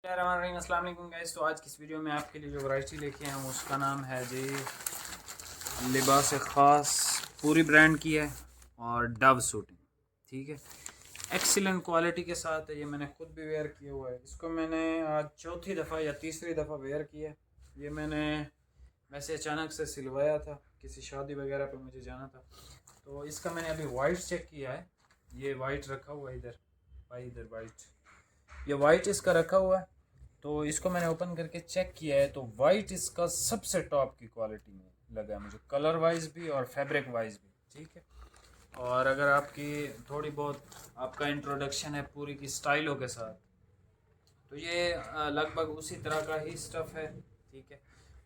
अस्सलाम वालेकुम गाइस। तो आज की इस वीडियो में आपके लिए जो वैरायटी लेके आए हैं उसका नाम है जी लिबास ख़ास, पूरी ब्रांड की है और डव सूटिंग। ठीक है, एक्सीलेंट क्वालिटी के साथ है। ये मैंने खुद भी वेयर किया हुआ है। इसको मैंने आज चौथी दफ़ा या तीसरी दफ़ा वेयर किया है। ये मैंने वैसे अचानक से सिलवाया था, किसी शादी वगैरह पे मुझे जाना था, तो इसका मैंने अभी वाइट चेक किया है। ये वाइट रखा हुआ है इधर, भाई इधर वाइट, ये वाइट इसका रखा हुआ है। तो इसको मैंने ओपन करके चेक किया है, तो वाइट इसका सबसे टॉप की क्वालिटी में लगा मुझे, कलर वाइज भी और फैब्रिक वाइज भी। ठीक है, और अगर आपकी थोड़ी बहुत आपका इंट्रोडक्शन है पूरी की स्टाइलों के साथ, तो ये लगभग उसी तरह का ही स्टफ़ है। ठीक है,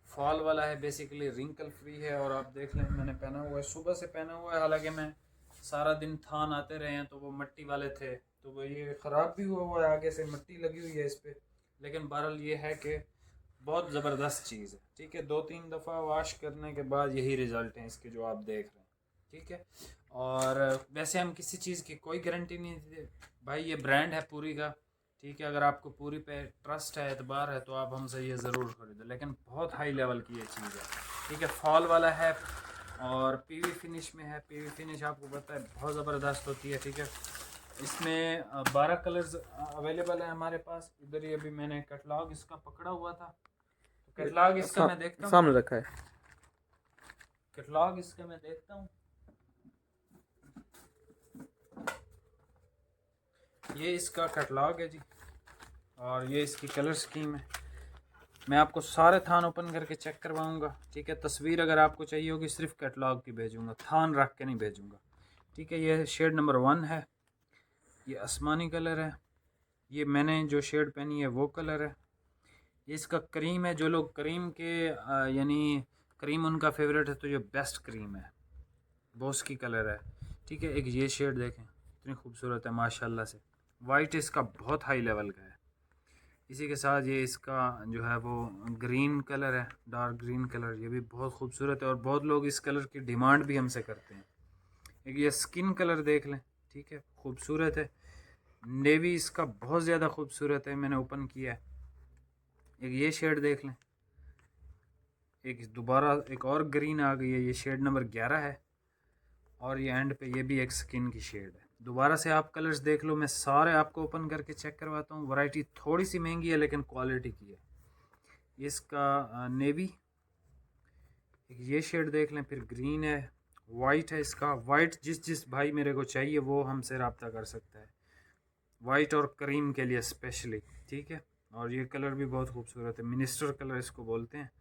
फॉल वाला है, बेसिकली रिंकल फ्री है। और आप देख लें, मैंने पहना हुआ है, सुबह से पहना हुआ है। हालांकि मैं सारा दिन थान आते रहे हैं तो वो मिट्टी वाले थे, तो वो ये ख़राब भी हुआ है, आगे से मिट्टी लगी हुई है इस पर। लेकिन बहरहाल ये है कि बहुत ज़बरदस्त चीज़ है। ठीक है, 2-3 दफ़ा वॉश करने के बाद यही रिज़ल्ट हैं इसके जो आप देख रहे हैं। ठीक है, और वैसे हम किसी चीज़ की कोई गारंटी नहीं देते भाई, ये ब्रांड है पूरी का। ठीक है, अगर आपको पूरी पे ट्रस्ट है, एतबार है, तो आप हमसे ये ज़रूर खरीदें। लेकिन बहुत हाई लेवल की ये चीज़ है। ठीक है, फॉल वाला है और पीवी फिनिश में है। पीवी फिनिश आपको पता है बहुत ज़बरदस्त होती है। ठीक है, इसमें 12 कलर्स अवेलेबल है हमारे पास। इधर ही अभी मैंने कैटलॉग इसका पकड़ा हुआ था, तो कैटलॉग इसका मैं देखता हूँ, सामने रखा है कैटलॉग इसका मैं देखता हूँ। ये इसका कैटलॉग है जी, और ये इसकी कलर स्कीम है। मैं आपको सारे थान ओपन करके चेक करवाऊंगा। ठीक है, तस्वीर अगर आपको चाहिए होगी सिर्फ कैटलॉग की भेजूंगा, थान रख के नहीं भेजूंगा। ठीक है, ये शेड नंबर 1 है, ये आसमानी कलर है। ये मैंने जो शेड पहनी है वो कलर है। ये इसका क्रीम है। जो लोग क्रीम के यानी क्रीम उनका फेवरेट है, तो ये बेस्ट क्रीम है, बॉस की कलर है। ठीक है, एक ये शेड देखें, इतनी खूबसूरत है माशाल्लाह से। वाइट इसका बहुत हाई लेवल का है। इसी के साथ ये इसका जो है वो ग्रीन कलर है, डार्क ग्रीन कलर, ये भी बहुत खूबसूरत है और बहुत लोग इस कलर की डिमांड भी हमसे करते हैं। एक ये स्किन कलर देख लें, ठीक है, खूबसूरत है। नेवी इसका बहुत ज़्यादा खूबसूरत है, मैंने ओपन किया है। एक ये शेड देख लें, एक दोबारा एक और ग्रीन आ गई है, ये शेड नंबर 11 है। और ये एंड पे ये भी एक स्किन की शेड है। दोबारा से आप कलर्स देख लो, मैं सारे आपको ओपन करके चेक करवाता हूँ। वैरायटी थोड़ी सी महंगी है लेकिन क्वालिटी की है। इसका नेवी, एक ये शेड देख लें, फिर ग्रीन है, वाइट है। इसका वाइट जिस भाई मेरे को चाहिए वो हमसे रब्ता कर सकता है, वाइट और क्रीम के लिए स्पेशली। ठीक है, और ये कलर भी बहुत खूबसूरत है, मिनिस्टर कलर इसको बोलते हैं।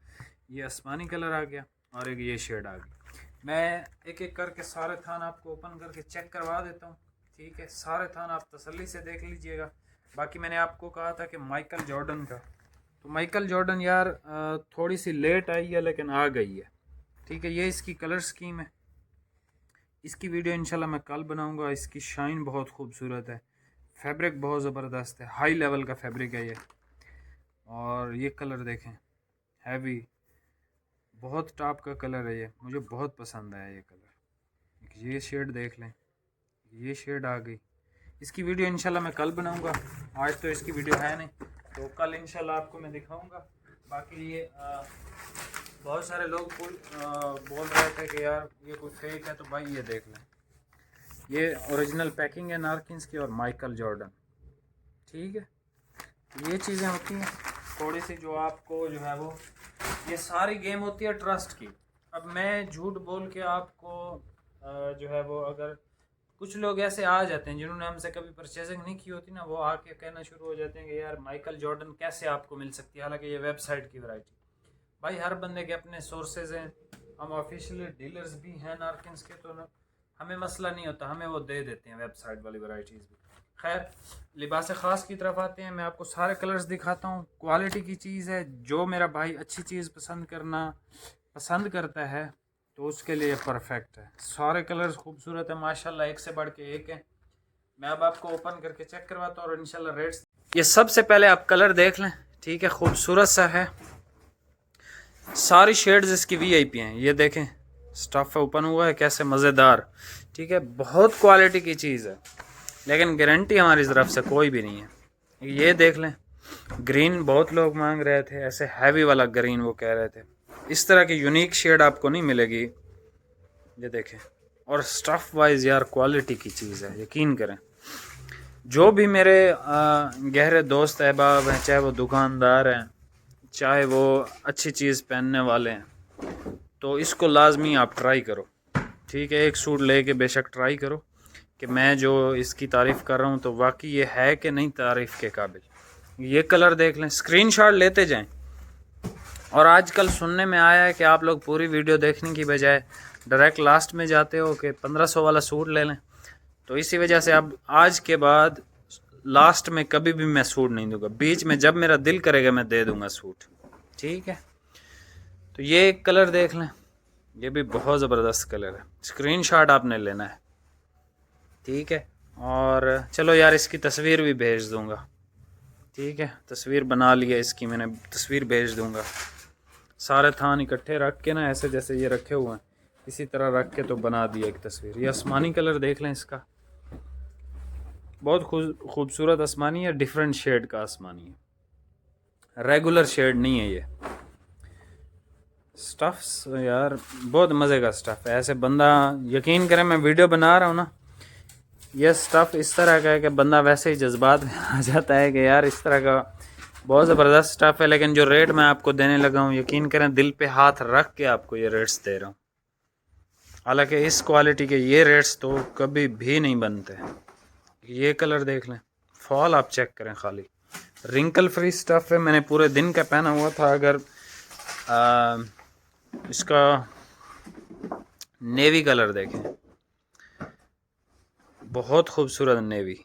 ये आसमानी कलर आ गया और एक ये शेड आ गई। मैं एक एक करके सारे थान आपको ओपन करके चेक करवा देता हूँ। ठीक है, सारे थान आप तसल्ली से देख लीजिएगा। बाकी मैंने आपको कहा था कि माइकल जॉर्डन का, तो माइकल जॉर्डन यार थोड़ी सी लेट आई है लेकिन आ गई है। ठीक है, ये इसकी कलर स्कीम है। इसकी वीडियो इंशाल्लाह मैं कल बनाऊंगा। इसकी शाइन बहुत खूबसूरत है, फैब्रिक बहुत ज़बरदस्त है, हाई लेवल का फैब्रिक है ये। और ये कलर देखें, हैवी, बहुत टॉप का कलर है ये, मुझे बहुत पसंद आया ये कलर। ये शेड देख लें, ये शेड आ गई। इसकी वीडियो इंशाल्लाह मैं कल बनाऊंगा, आज तो इसकी वीडियो है नहीं, तो कल इंशाल्लाह आपको मैं दिखाऊंगा। बाकी ये बहुत सारे लोग बोल रहे थे कि यार ये कोई फेक है, तो भाई ये देख लें, ये ओरिजिनल पैकिंग है नारकिन्स की और माइकल जॉर्डन। ठीक है, ये चीज़ें होती हैं थोड़ी सी जो आपको जो है वो, ये सारी गेम होती है ट्रस्ट की। अब मैं झूठ बोल के आपको जो है वो, अगर कुछ लोग ऐसे आ जाते हैं जिन्होंने हमसे कभी परचेजिंग नहीं की होती ना, वो आके कहना शुरू हो जाते हैं कि यार माइकल जॉर्डन कैसे आपको मिल सकती है, हालांकि ये वेबसाइट की वैरायटी। भाई हर बंदे के अपने सोर्सेज हैं, हम ऑफिशियल डीलर्स भी हैं नारकिन्स के, तो हमें मसला नहीं होता, हमें वो दे देते हैं वेबसाइट वाली वैरायटीज़ भी। खैर, लिबास ख़ास की तरफ आते हैं। मैं आपको सारे कलर्स दिखाता हूँ। क्वालिटी की चीज़ है, जो मेरा भाई अच्छी चीज़ पसंद करता है तो उसके लिए परफेक्ट है। सारे कलर्स खूबसूरत है माशाल्लाह, एक से बढ़ के एक है। मैं अब आपको ओपन करके चेक करवाता हूँ और इंशाल्लाह रेट्स। ये सबसे पहले आप कलर देख लें, ठीक है, खूबसूरत सा है। सारी शेड्स इसकी वीआईपी हैं। ये देखें, स्टफ़ ओपन हुआ है कैसे मज़ेदार। ठीक है, बहुत क्वालिटी की चीज़ है, लेकिन गारंटी हमारी तरफ से कोई भी नहीं है। ये देख लें, ग्रीन बहुत लोग मांग रहे थे, ऐसे हैवी वाला ग्रीन वो कह रहे थे। इस तरह की यूनिक शेड आपको नहीं मिलेगी, ये देखें। और स्टफ़ वाइज यार क्वालिटी की चीज़ है, यकीन करें। जो भी मेरे गहरे दोस्त अहबाब हैं, चाहे वो दुकानदार हैं, चाहे वो अच्छी चीज़ पहनने वाले हैं, तो इसको लाजमी आप ट्राई करो, ठीक है। एक सूट लेके बेशक ट्राई करो कि मैं जो इसकी तारीफ़ कर रहा हूँ तो वाकई ये है कि नहीं तारीफ़ के काबिल। ये कलर देख लें, स्क्रीनशॉट लेते जाएं। और आजकल सुनने में आया है कि आप लोग पूरी वीडियो देखने की बजाय डायरेक्ट लास्ट में जाते हो कि 1500 वाला सूट ले लें। तो इसी वजह से अब आज के बाद लास्ट में कभी भी मैं सूट नहीं दूंगा, बीच में जब मेरा दिल करेगा मैं दे दूंगा सूट, ठीक है। तो ये एक कलर देख लें, ये भी बहुत ज़बरदस्त कलर है, स्क्रीनशॉट आपने लेना है, ठीक है। और चलो यार इसकी तस्वीर भी भेज दूंगा, ठीक है। तस्वीर बना लिया इसकी मैंने, तस्वीर भेज दूंगा। सारे थान इकट्ठे रख के ना, ऐसे जैसे ये रखे हुए हैं इसी तरह रख के तो बना दिया एक तस्वीर। ये आसमानी कलर देख लें इसका, बहुत खूबसूरत आसमानी है, डिफरेंट शेड का आसमानी है, रेगुलर शेड नहीं है ये। स्टफ्स यार बहुत मज़े का स्टफ़ है, ऐसे बंदा यकीन करें मैं वीडियो बना रहा हूँ ना, ये स्टफ़ इस तरह का है कि बंदा वैसे ही जज्बात में आ जाता है कि यार इस तरह का बहुत ज़बरदस्त स्टफ़ है। लेकिन जो रेट मैं आपको देने लगा हूँ, यकीन करें दिल पे हाथ रख के आपको ये रेट्स दे रहा हूँ। हालांकि इस क्वालिटी के ये रेट्स तो कभी भी नहीं बनते। ये कलर देख लें, फॉल आप चेक करें, खाली रिंकल फ्री स्टफ़ है, मैंने पूरे दिन का पहना हुआ था। अगर इसका नेवी कलर देखें, बहुत खूबसूरत नेवी।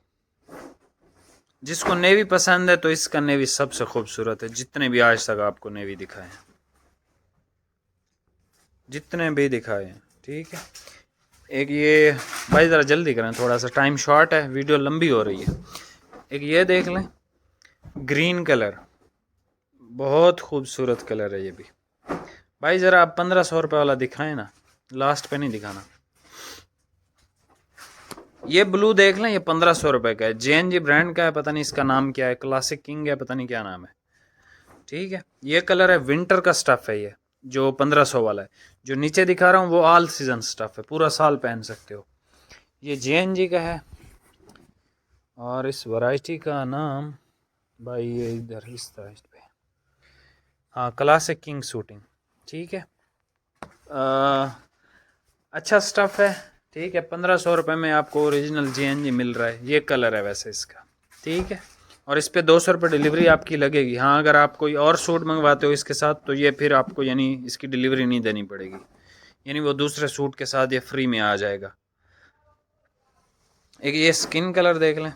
जिसको नेवी पसंद है तो इसका नेवी सबसे खूबसूरत है, जितने भी आज तक आपको नेवी दिखाए हैं, जितने भी दिखाए हैं, ठीक है। एक ये भाई ज़रा जल्दी करें, थोड़ा सा टाइम शॉर्ट है, वीडियो लंबी हो रही है। एक ये देख लें, ग्रीन कलर, बहुत खूबसूरत कलर है ये भी। भाई ज़रा आप 1500 रुपये वाला दिखाएं ना, लास्ट पे नहीं दिखाना। ये ब्लू देख लें, ये 1500 रुपये का है, JNG ब्रांड का है, पता नहीं इसका नाम क्या है, क्लासिक किंग है, पता नहीं क्या नाम है, ठीक है। ये कलर है, विंटर का स्टफ़ है ये जो 1500 वाला है। जो नीचे दिखा रहा हूँ वो ऑल सीजन स्टफ़ है, पूरा साल पहन सकते हो। ये JNG का है, और इस वैरायटी का नाम भाई ये इधर इस तरह पे, हाँ क्लासिक किंग शूटिंग, ठीक है। अच्छा स्टफ़ है, ठीक है। 1500 रुपये में आपको ओरिजिनल JNG मिल रहा है। ये कलर है वैसे इसका, ठीक है। और इस पे 200 रुपये डिलीवरी आपकी लगेगी। हाँ अगर आप कोई और सूट मंगवाते हो इसके साथ तो ये फिर आपको यानी इसकी डिलीवरी नहीं देनी पड़ेगी, यानी वो दूसरे सूट के साथ ये फ्री में आ जाएगा। एक ये स्किन कलर देख लें,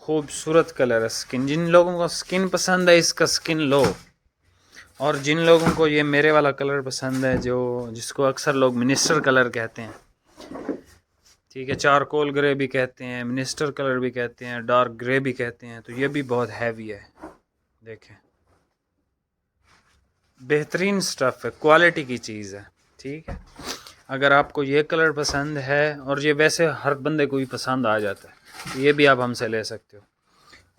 खूबसूरत कलर है स्किन। जिन लोगों को स्किन पसंद है इसका स्किन लो, और जिन लोगों को ये मेरे वाला कलर पसंद है, जो जिसको अक्सर लोग मिनिस्टर कलर कहते हैं, ठीक है, चारकोल ग्रे भी कहते हैं, मिनिस्टर कलर भी कहते हैं, डार्क ग्रे भी कहते हैं, तो ये भी बहुत हैवी है। देखें बेहतरीन स्टफ़ है, क्वालिटी की चीज़ है, ठीक है। अगर आपको ये कलर पसंद है, और ये वैसे हर बंदे को भी पसंद आ जाता है, ये भी आप हमसे ले सकते हो।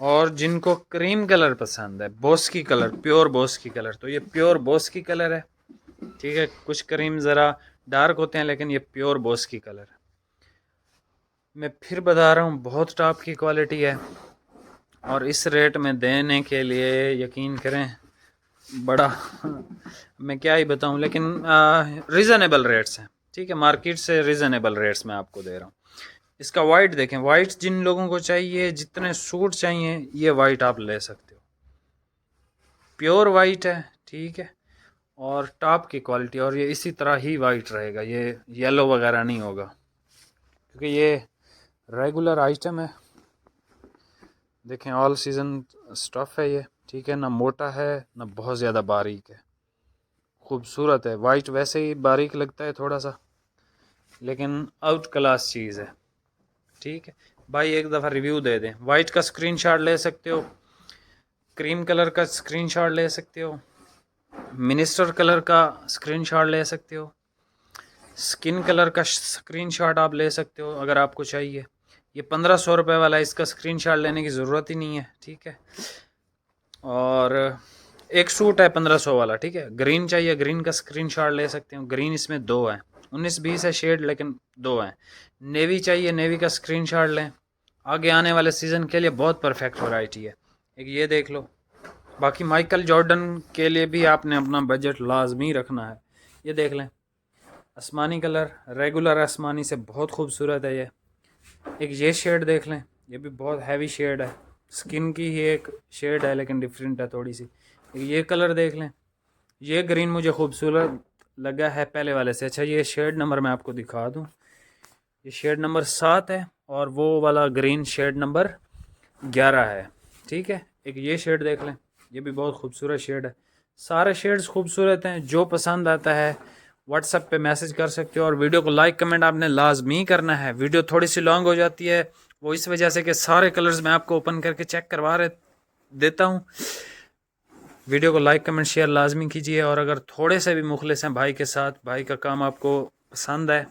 और जिनको क्रीम कलर पसंद है, Boski colour, pure Boski colour, तो ये प्योर बोस्की कलर है, ठीक है। कुछ क्रीम ज़रा डार्क होते हैं लेकिन ये प्योर बोस्की कलर है। मैं फिर बता रहा हूँ बहुत टॉप की क्वालिटी है, और इस रेट में देने के लिए यकीन करें बड़ा मैं क्या ही बताऊँ, लेकिन रीज़नेबल रेट्स हैं, ठीक है। मार्केट से रीज़नेबल रेट्स में आपको दे रहा हूँ। इसका वाइट देखें, वाइट जिन लोगों को चाहिए, जितने सूट चाहिए, ये वाइट आप ले सकते हो, प्योर वाइट है, ठीक है। और टॉप की क्वालिटी, और ये इसी तरह ही वाइट रहेगा, ये येलो वगैरह नहीं होगा, क्योंकि ये रेगुलर आइटम है। देखें ऑल सीज़न स्टफ़ है ये, ठीक है। ना मोटा है ना बहुत ज़्यादा बारीक है, खूबसूरत है। वाइट वैसे ही बारीक लगता है थोड़ा सा, लेकिन आउट क्लास चीज़ है, ठीक है। भाई एक दफ़ा रिव्यू दे दें। वाइट का स्क्रीनशॉट ले सकते हो, क्रीम कलर का स्क्रीनशॉट ले सकते हो, मिनिस्टर कलर का स्क्रीनशॉट ले सकते हो, स्किन कलर का स्क्रीनशॉट आप ले सकते हो अगर आपको चाहिए। ये 1500 रुपये वाला, इसका स्क्रीनशॉट लेने की ज़रूरत ही नहीं है, ठीक है। और एक सूट है 1500 वाला, ठीक है। ग्रीन चाहिए, ग्रीन का स्क्रीनशॉट ले सकते हो। ग्रीन इसमें 2 है, 19-20 है शेड लेकिन 2 हैं। नेवी चाहिए, नेवी का स्क्रीनशॉट लें। आगे आने वाले सीज़न के लिए बहुत परफेक्ट वैरायटी है। एक ये देख लो। बाकी माइकल जॉर्डन के लिए भी आपने अपना बजट लाजमी रखना है। ये देख लें, आसमानी कलर, रेगुलर आसमानी से बहुत खूबसूरत है ये। एक ये शेड देख लें, ये भी बहुत हैवी शेड है। स्किन की ही एक शेड है लेकिन डिफरेंट है थोड़ी सी। एक ये कलर देख लें, ये ग्रीन मुझे खूबसूरत लगा है पहले वाले से। अच्छा, ये शेड नंबर मैं आपको दिखा दूँ, ये शेड नंबर 7 है और वो वाला ग्रीन शेड नंबर 11 है, ठीक है। एक ये शेड देख लें, ये भी बहुत खूबसूरत शेड है। सारे शेड्स खूबसूरत हैं, जो पसंद आता है व्हाट्सएप पे मैसेज कर सकते हो। और वीडियो को लाइक कमेंट आपने लाजमी करना है। वीडियो थोड़ी सी लॉन्ग हो जाती है वो इस वजह से कि सारे कलर्स मैं आपको ओपन करके चेक करवा देता हूँ। वीडियो को लाइक कमेंट शेयर लाजमी कीजिए। और अगर थोड़े से भी मुखलिस हैं भाई के साथ, भाई का काम आपको पसंद है,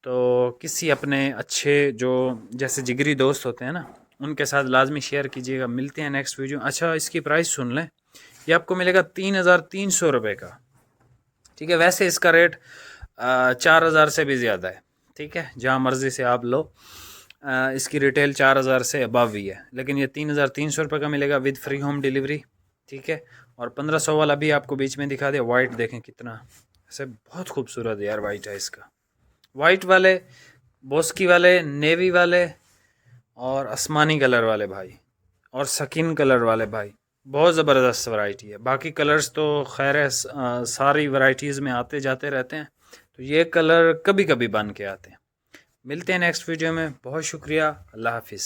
तो किसी अपने अच्छे जो जैसे जिगरी दोस्त होते हैं ना, उनके साथ लाजमी शेयर कीजिएगा। मिलते हैं नेक्स्ट वीडियो। अच्छा, इसकी प्राइस सुन लें, ये आपको मिलेगा 3300 रुपये का, ठीक है। वैसे इसका रेट 4000 से भी ज़्यादा है, ठीक है। जहाँ मर्ज़ी से आप लो, इसकी रिटेल 4000 से अबव ही है, लेकिन ये 3300 रुपये का मिलेगा विद फ्री होम डिलीवरी, ठीक है। और 1500 वाला भी आपको बीच में दिखा दिया। वाइट देखें कितना ऐसे बहुत खूबसूरत यार वाइट है इसका। वाइट वाले, बोस्की वाले, नेवी वाले और आसमानी कलर वाले भाई, और स्किन कलर वाले भाई, बहुत ज़बरदस्त वैरायटी है। बाकी कलर्स तो खैर है, सारी वैरायटीज़ में आते जाते रहते हैं, तो ये कलर कभी कभी बन के आते हैं। मिलते हैं नेक्स्ट वीडियो में। बहुत शुक्रिया, अल्लाह हाफिज़।